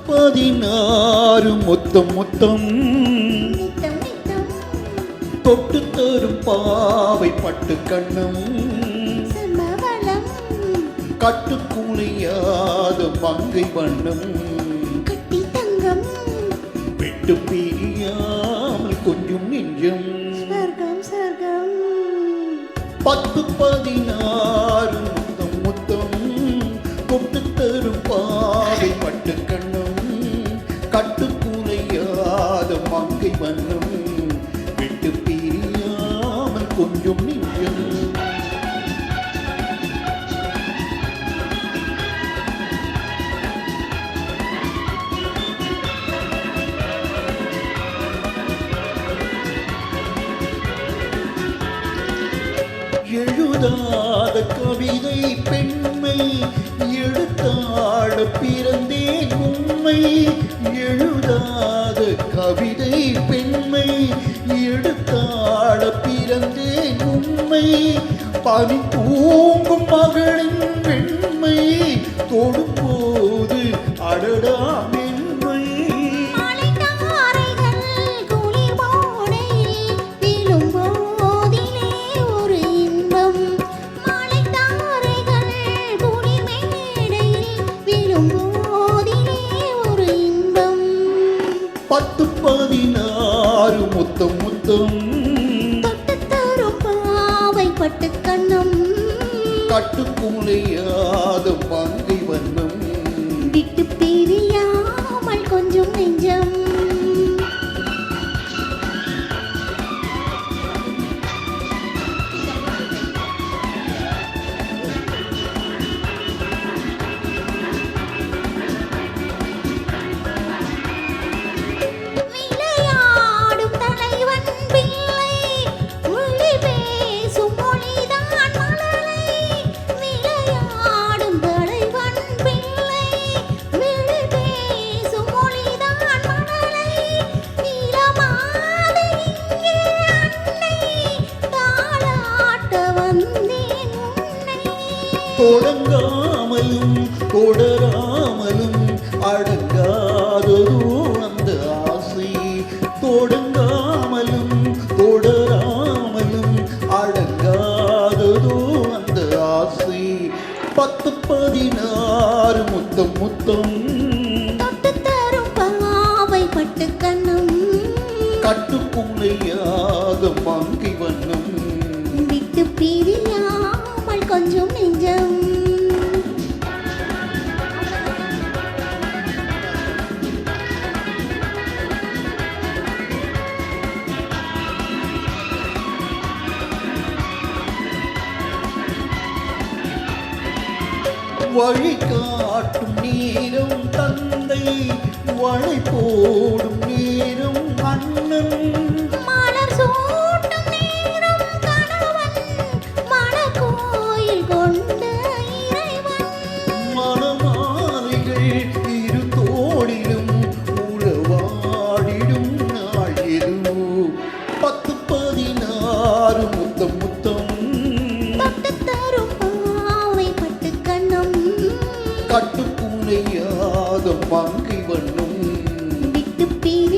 16 முத்தம் முத்தம் தொட்டு தரும் பாவை பட்டு கண்ணம் கட்டுக்குளியாத மங்கை வண்ணம் கட்டி தங்கம் விட்டு பிரியாமல் கொஞ்சம் நெஞ்சம் சொர்க்கம் சொர்க்கம் 10 16 முத்தம் தொட்டு தரும் பாவை பட்டு கண்ணம் கட்டுக்குலையாத மங்கை வண்ணம் விட்டு பிரியாமல் கொஞ்சம் நெஞ்சம் எழுதாத கவிதை பெண்மை எழுத்தாட பிறந்தேன் உண்மை எழுதாத கவிதை பெண்மை எழுத்தாட பிறந்தேன் உண்மை பனி தூங்கும் மகளின் பெண்மை தொடும்போது அடடா மென்மை பத்து 16 முத்தம் முத்தம் தொட்டு தரும் பாவை பட்டு கண்ணம் கட்டுக்குலையாத மங்கை வண்ணம் விட்டு பிரியாமல் கொஞ்சம் நெஞ்சம் தொடங்காமலும் தொடராமலும் அடங்காததோ அந்த ஆசை தொடங்காமலும் தொடராமலும் அடங்காததோ அந்த ஆசை 10 16 முத்தம் முத்தம் தொட்டு தரும் பாவை பட்டு கண்ணம் கட்டுக்குலையாத மங்கை வண்ணம் விட்டு பிரியாமல் கொஞ்சம் நெஞ்சம் வழி காட்டும் நேரம் தந்தை வழி போடும் நேரம் அண்ணன் மலர் சூட்டும் நேரம் கணவன் மணக்கோயில் கொண்ட இறைவன் மணமாலைகள் இரு தோளிலும் உறவாடிடும் நாள் எதுவோ 10 16 முத்தம் முத்தம் தொட்டு தரும் பாவை பட்டு கண்ணம் கட்டுக்குலையாத மங்கை வண்ணம் விட்டு பிரி